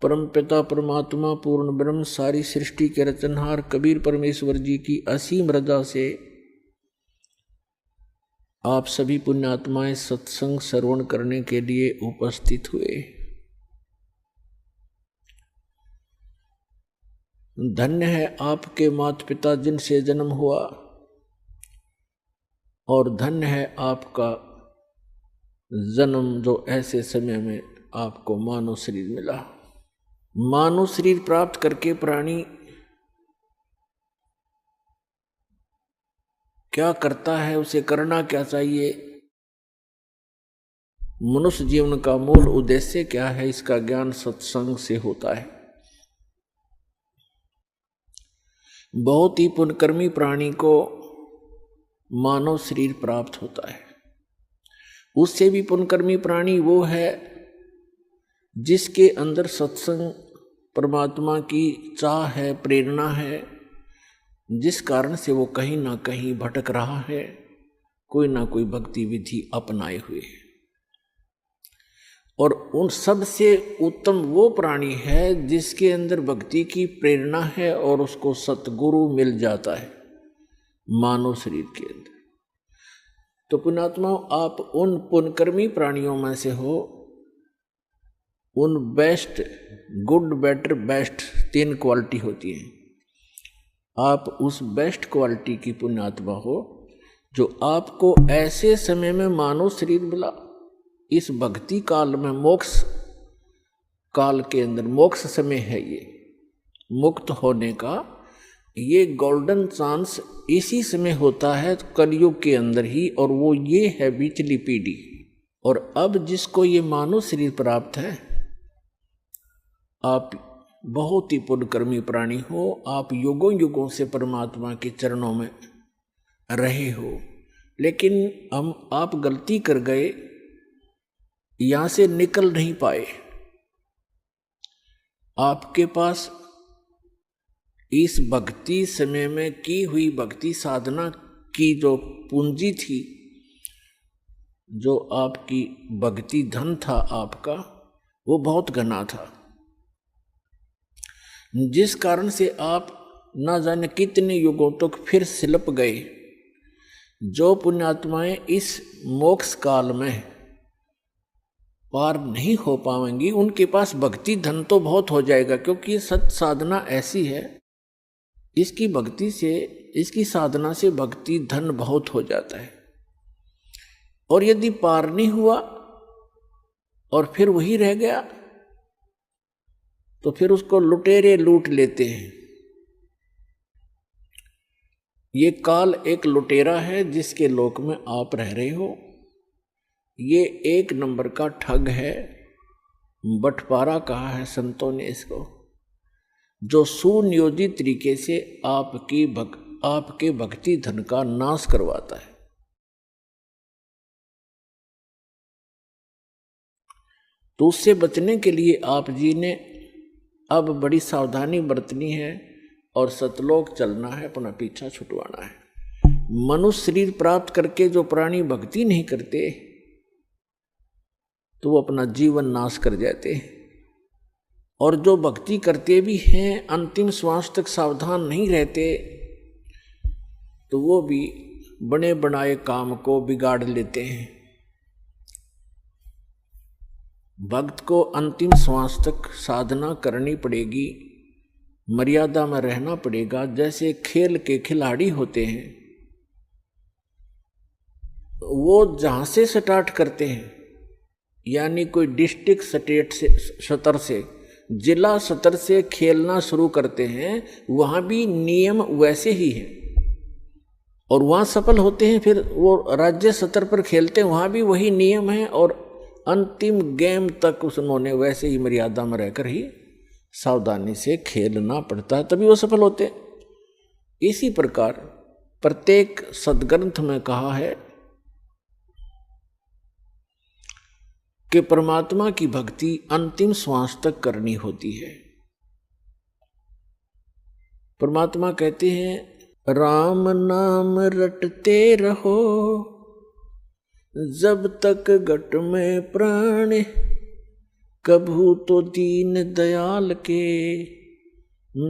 परम पिता परमात्मा पूर्ण ब्रह्म सारी सृष्टि के रचनहार कबीर परमेश्वर जी की असीम रजा से आप सभी पुण्यात्माएं सत्संग श्रवण करने के लिए उपस्थित हुए। धन्य है आपके माता पिता जिनसे जन्म हुआ, और धन्य है आपका जन्म जो ऐसे समय में आपको मानव शरीर मिला। मानव शरीर प्राप्त करके प्राणी क्या करता है, उसे करना क्या चाहिए, मनुष्य जीवन का मूल उद्देश्य क्या है, इसका ज्ञान सत्संग से होता है। बहुत ही पुण्यकर्मी प्राणी को मानव शरीर प्राप्त होता है। उससे भी पुण्यकर्मी प्राणी वो है जिसके अंदर सत्संग परमात्मा की चाह है, प्रेरणा है, जिस कारण से वो कहीं ना कहीं भटक रहा है, कोई ना कोई भक्ति विधि अपनाए हुए है। और उन सब से उत्तम वो प्राणी है जिसके अंदर भक्ति की प्रेरणा है और उसको सतगुरु मिल जाता है मानव शरीर के अंदर। तो पुण्यात्माओं, आप उन पुण्यकर्मी प्राणियों में से हो। उन best, good, better, best 3 quality होती हैं। आप उस बेस्ट क्वालिटी की पुण्यात्मा हो जो आपको ऐसे समय में मानव शरीर मिला, इस भक्ति काल में, मोक्ष काल के अंदर, मोक्ष समय है ये, मुक्त होने का ये गोल्डन चांस इसी समय होता है कलयुग के अंदर ही, और वो ये है बीचली पीढ़ी। और अब जिसको ये मानव शरीर प्राप्त है, आप बहुत ही पुण्यकर्मी प्राणी हो, आप युगों युगों से परमात्मा के चरणों में रहे हो, लेकिन आप गलती कर गए, यहां से निकल नहीं पाए। आपके पास इस भक्ति समय में की हुई भक्ति साधना की जो पूंजी थी, जो आपकी भक्ति धन था आपका, वो बहुत घना था, जिस कारण से आप न जाने कितने युगों तक फिर सिलप गए। जो पुण्यात्माएं इस मोक्ष काल में पार नहीं हो पाएंगी, उनके पास भक्ति धन तो बहुत हो जाएगा, क्योंकि सत साधना ऐसी है, इसकी भक्ति से, इसकी साधना से भक्ति धन बहुत हो जाता है। और यदि पार नहीं हुआ और फिर वही रह गया, तो फिर उसको लुटेरे लूट लेते हैं। ये काल एक लुटेरा है जिसके लोक में आप रह रहे हो। ये 1 नंबर का ठग है, बटपारा कहा है संतों ने इसको, जो सुनियोजित तरीके से आपके भक्ति धन का नाश करवाता है। तो उससे बचने के लिए आप जी ने अब बड़ी सावधानी बरतनी है और सतलोक चलना है, अपना पीछा छुटवाना है। मनुष्य शरीर प्राप्त करके जो प्राणी भक्ति नहीं करते, तो वो अपना जीवन नाश कर जाते हैं। और जो भक्ति करते भी हैं, अंतिम श्वास तक सावधान नहीं रहते, तो वो भी बने बनाए काम को बिगाड़ लेते हैं। भक्त को अंतिम श्वास तक साधना करनी पड़ेगी, मर्यादा में रहना पड़ेगा। जैसे खेल के खिलाड़ी होते हैं, वो जहां से स्टार्ट करते हैं, यानी कोई डिस्ट्रिक्ट स्टेट से स्तर से, जिला स्तर से खेलना शुरू करते हैं, वहां भी नियम वैसे ही हैं, और वहां सफल होते हैं, फिर वो राज्य स्तर पर खेलते हैं, वहां भी वही नियम है, और अंतिम गेम तक उन्होंने वैसे ही मर्यादा में रहकर ही सावधानी से खेलना पड़ता है, तभी वो सफल होते हैं। इसी प्रकार प्रत्येक सदग्रंथ में कहा है कि परमात्मा की भक्ति अंतिम श्वास तक करनी होती है। परमात्मा कहते हैं, राम नाम रटते रहो जब तक घट में प्राण, कभू तो दीन दयाल के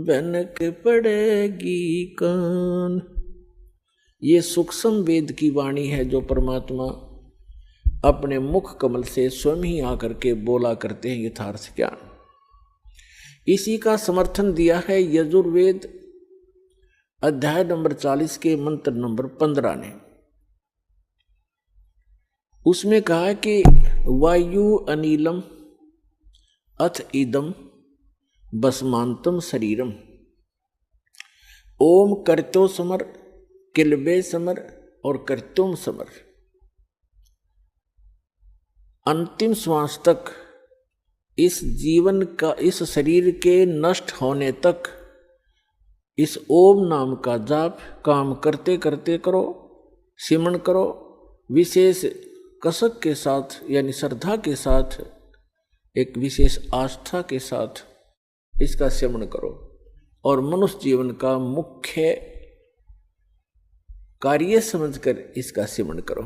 बनक पड़ेगी कान। ये सूक्ष्म वेद की वाणी है जो परमात्मा अपने मुख कमल से स्वयं ही आकर के बोला करते हैं यथार्थ ज्ञान। इसी का समर्थन दिया है यजुर्वेद अध्याय नंबर 40 के मंत्र नंबर 15 ने। उसमें कहा है कि वायु अनिलम अथ इदम भस्मांतम शरीरम ओम कर्त्यो समर किलबे समर और कर्त्युम समर। अंतिम श्वास तक इस जीवन का, इस शरीर के नष्ट होने तक इस ओम नाम का जाप काम करते करते करो, सिमरण करो, विशेष कसक के साथ यानी श्रद्धा के साथ, एक विशेष आस्था के साथ इसका सिमरण करो और मनुष्य जीवन का मुख्य कार्य समझकर इसका सिमरण करो।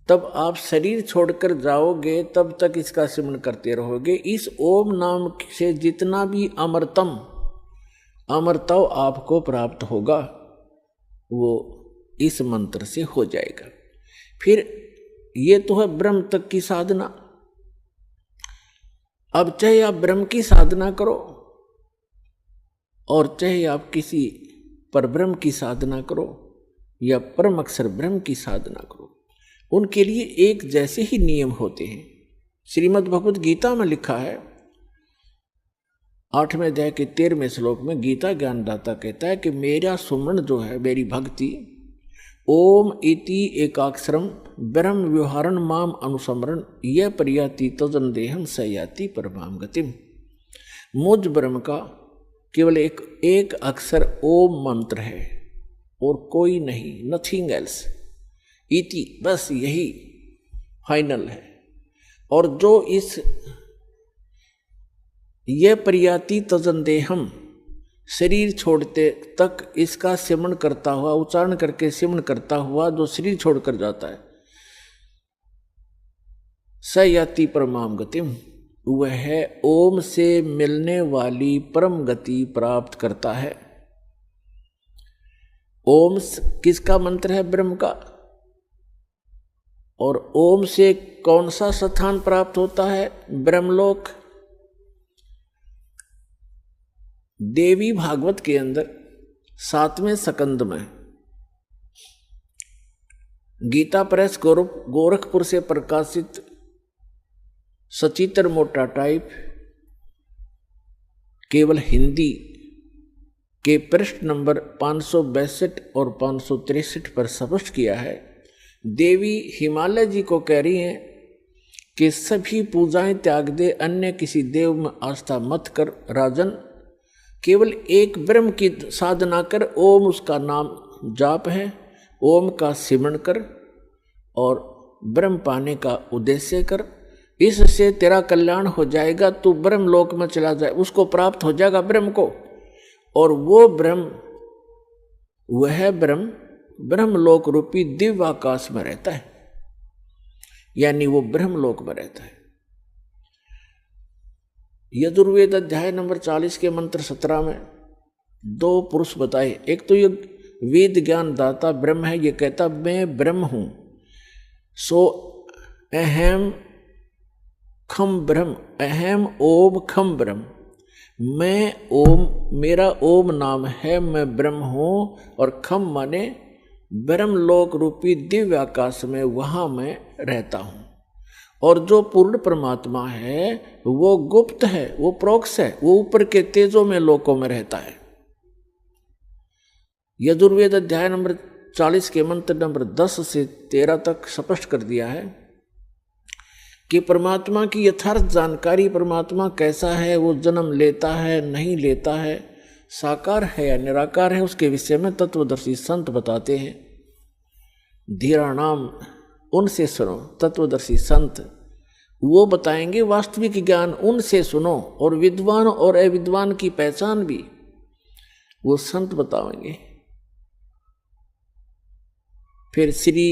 तब आप शरीर छोड़कर जाओगे तब तक इसका सिमरण करते रहोगे। इस ओम नाम से जितना भी अमरत्व आपको प्राप्त होगा वो इस मंत्र से हो जाएगा। फिर ये तो है ब्रह्म तक की साधना। अब चाहे आप ब्रह्म की साधना करो और चाहे आप किसी परब्रह्म की साधना करो या परम अक्षर ब्रह्म की साधना करो, उनके लिए एक जैसे ही नियम होते हैं। श्रीमद् भगवद गीता में लिखा है 8वें अध्याय के 13वें श्लोक में गीता ज्ञानदाता कहता है कि मेरा सुमरण जो है, मेरी भक्ति, ओम इति एकाक्षरम ब्रह्म व्यवहारण माम अनुसमरण यह प्रयाति तजन देहम सयाति परमाम गतिम। मुझ ब्रह्म का केवल एक अक्षर ओम मंत्र है और कोई नहीं, नथिंग एल्स। इति बस यही फाइनल है। और जो इस यह प्रयाति तजन देहम शरीर छोड़ते तक इसका सिमरण करता हुआ, उच्चारण करके सिमरण करता हुआ जो शरीर छोड़कर जाता है, सयाति परमाम गतिम, वह है ओम से मिलने वाली परम गति प्राप्त करता है। ओम किसका मंत्र है? ब्रह्म का। और ओम से कौन सा स्थान प्राप्त होता है? ब्रह्मलोक। देवी भागवत के अंदर 7वें स्कंद में गीता प्रेस गोरखपुर से प्रकाशित सचित्र मोटा टाइप केवल हिंदी के पृष्ठ नंबर 562 और 563 पर स्पष्ट किया है। देवी हिमालय जी को कह रही हैं कि सभी पूजाएं त्याग दे, अन्य किसी देव में आस्था मत कर राजन, केवल एक ब्रह्म की साधना कर, ओम उसका नाम जाप है, ओम का सिमरण कर और ब्रह्म पाने का उद्देश्य कर, इससे तेरा कल्याण हो जाएगा, तू ब्रह्म लोक में चला जाए, उसको प्राप्त हो जाएगा ब्रह्म को। और वो ब्रह्म, वह ब्रह्म ब्रह्मलोक रूपी दिव्य आकाश में रहता है, यानी वो ब्रह्मलोक में रहता है। यजुर्वेद अध्याय नंबर 40 के मंत्र 17 में 2 पुरुष बताए। एक तो ये वेद ज्ञान दाता ब्रह्म है, ये कहता मैं ब्रह्म हूं, सो अहम खम ब्रह्म, अहम ओम खम ब्रह्म, मैं ओम, मेरा ओम नाम है, मैं ब्रह्म हूं। और खम माने ब्रह्मलोक रूपी दिव्य आकाश में, वहां मैं रहता हूं। और जो पूर्ण परमात्मा है वो गुप्त है, वो प्रोक्ष है, वो ऊपर के तेजों में लोकों में रहता है। यजुर्वेद अध्याय नंबर 40 के मंत्र नंबर 10 से 13 तक स्पष्ट कर दिया है कि परमात्मा की यथार्थ जानकारी, परमात्मा कैसा है, वो जन्म लेता है नहीं लेता है, साकार है या निराकार है, उसके विषय में तत्वदर्शी संत बताते हैं। धीराणाम, उनसे सुनो, तत्वदर्शी संत वो बताएंगे वास्तविक ज्ञान, उनसे सुनो। और विद्वान और अविद्वान की पहचान भी वो संत बताएंगे। फिर श्री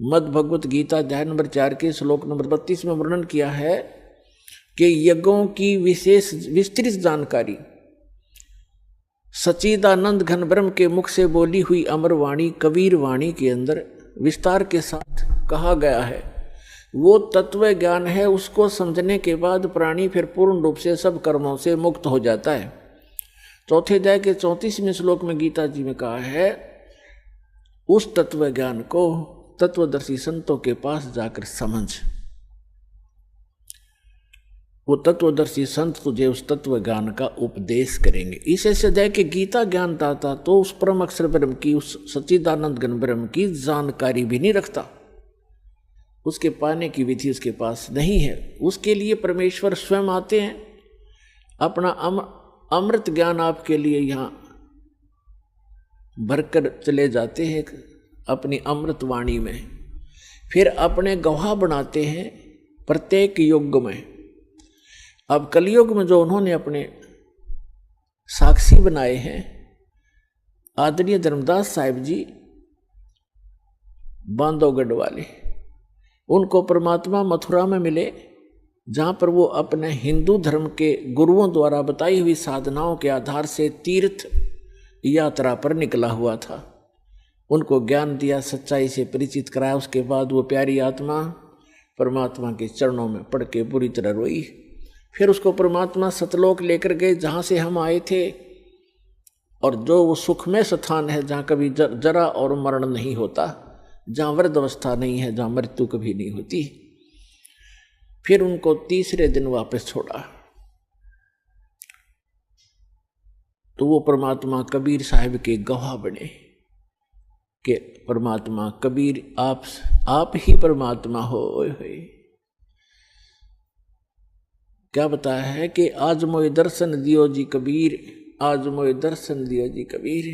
मद् भगवत गीता अध्याय नंबर 4 के श्लोक नंबर 32 में वर्णन किया है के यज्ञों की विशेष विस्तृत जानकारी सच्चिदानंद घन ब्रह्म के मुख से बोली हुई अमर वाणी कबीर वाणी के अंदर विस्तार के साथ कहा गया है। वो तत्व ज्ञान है, उसको समझने के बाद प्राणी फिर पूर्ण रूप से सब कर्मों से मुक्त हो जाता है। चौथे अध्याय के 34वें श्लोक में गीता जी में कहा है, उस तत्व ज्ञान को तत्वदर्शी संतों के पास जाकर समझ। वो तत्वदर्शी संत तुझे उस तत्व ज्ञान का उपदेश करेंगे। इस अध्याय के गीता ज्ञान दाता तो उस परम अक्षर ब्रह्म की, उस सच्चिदानंद घन ब्रह्म की जानकारी भी नहीं रखता, उसके पाने की विधि उसके पास नहीं है। उसके लिए परमेश्वर स्वयं आते हैं, अपना अमृत ज्ञान आपके लिए यहाँ भरकर चले जाते हैं अपनी अमृत वाणी में, फिर अपने गवाह बनाते हैं प्रत्येक युग में। अब कलयुग में जो उन्होंने अपने साक्षी बनाए हैं, आदरणीय धर्मदास साहिब जी बांधवगढ़ वाले, उनको परमात्मा मथुरा में मिले, जहाँ पर वो अपने हिंदू धर्म के गुरुओं द्वारा बताई हुई साधनाओं के आधार से तीर्थ यात्रा पर निकला हुआ था। उनको ज्ञान दिया, सच्चाई से परिचित कराया। उसके बाद वो प्यारी आत्मा परमात्मा के चरणों में पड़ के बुरी तरह रोई। फिर उसको परमात्मा सतलोक लेकर गए, जहाँ से हम आए थे, और जो वो सुखमय स्थान है जहाँ कभी जरा और मरण नहीं होता, जहाँ वृद्ध अवस्था नहीं है, जहाँ मृत्यु कभी नहीं होती। फिर उनको तीसरे दिन वापस छोड़ा तो वो परमात्मा कबीर साहिब के गवाह बने कि परमात्मा कबीर आप ही परमात्मा हो। क्या बताया है कि आज मोए दर्शन दियो जी कबीर, आज मोए दर्शन दियो जी कबीर,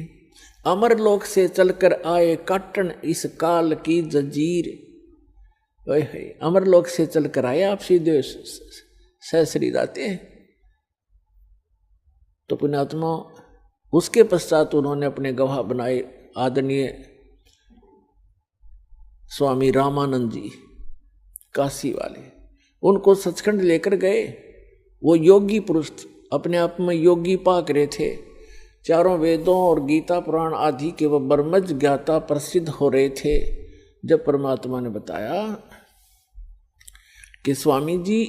अमर लोक से चलकर आए काटन इस काल की जंजीर। अमर लोक से चलकर आए आप सीधे सहसरी जाते हैं। तो पुण्यात्मा उसके पश्चात उन्होंने अपने गवाह बनाए आदरणीय स्वामी रामानंद जी काशी वाले, उनको सचखंड लेकर गए। वो योगी पुरुष अपने आप में योगी पाक रहे थे, चारों वेदों और गीता पुराण आदि के वह ब्रह्मज्ञ ज्ञाता प्रसिद्ध हो रहे थे। जब परमात्मा ने बताया कि स्वामी जी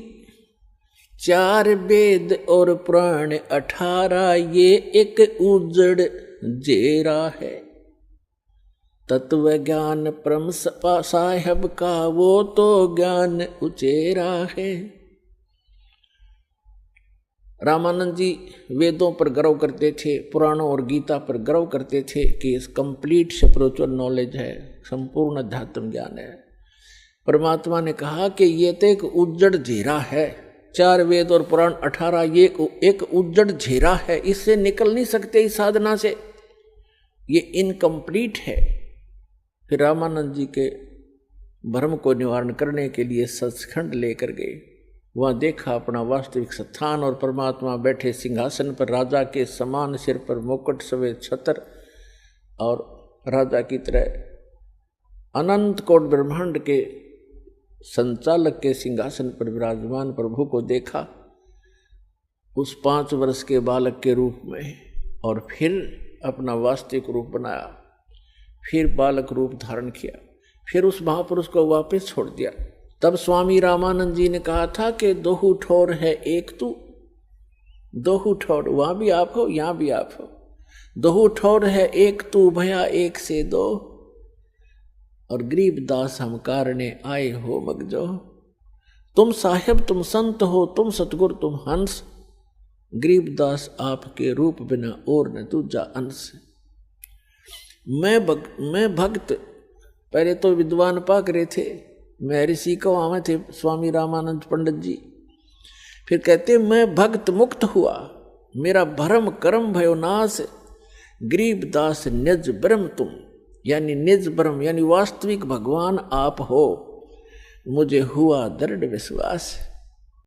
4 वेद और पुराण 18 ये एक उजड़ जेरा है, तत्व ज्ञान परम साहेब का वो तो ज्ञान उचेरा है। रामानंद जी वेदों पर गर्व करते थे, पुराणों और गीता पर गर्व करते थे कि इस कंप्लीट स्पिरिचुअल नॉलेज है, संपूर्ण अध्यात्म ज्ञान है। परमात्मा ने कहा कि ये तो एक उज्जड़ झेरा है, 4 वेद और पुराण 18 ये एक उज्जड़ झेरा है, इससे निकल नहीं सकते इस साधना से, ये इनकम्प्लीट है। फिर रामानंद जी के भ्रम को निवारण करने के लिए सचखंड लेकर गए। वहाँ देखा अपना वास्तविक स्थान और परमात्मा बैठे सिंहासन पर, राजा के समान, सिर पर मुकुट, सफेद छत्र और राजा की तरह अनंत कोट ब्रह्मांड के संचालक के सिंहासन पर विराजमान प्रभु को देखा उस 5 वर्ष के बालक के रूप में, और फिर अपना वास्तविक रूप बनाया, फिर बालक रूप धारण किया, फिर उस महापुरुष को वापस छोड़ दिया। तब स्वामी रामानंद जी ने कहा था कि 2 ठोर है एक तू, 2 ठोर, वहाँ भी आप हो यहाँ भी आप हो, 2 ठोर है एक तू भया एक से 2, और गरीब दास हम कारणे आए हो मगजो। तुम साहेब तुम संत हो, तुम सतगुरु तुम हंस, गरीब दास आपके रूप बिना और न दूजा अंश। मैं भक्त, पहले तो विद्वान पाक रहे थे, मैं ऋषि को आवे थे स्वामी रामानंद पंडित जी। फिर कहते मैं भक्त मुक्त हुआ, मेरा भरम कर्म भयो नाश, गरीब दास निज ब्रह्म तुम, यानी निज ब्रह्म यानी वास्तविक भगवान आप हो, मुझे हुआ दृढ़ विश्वास।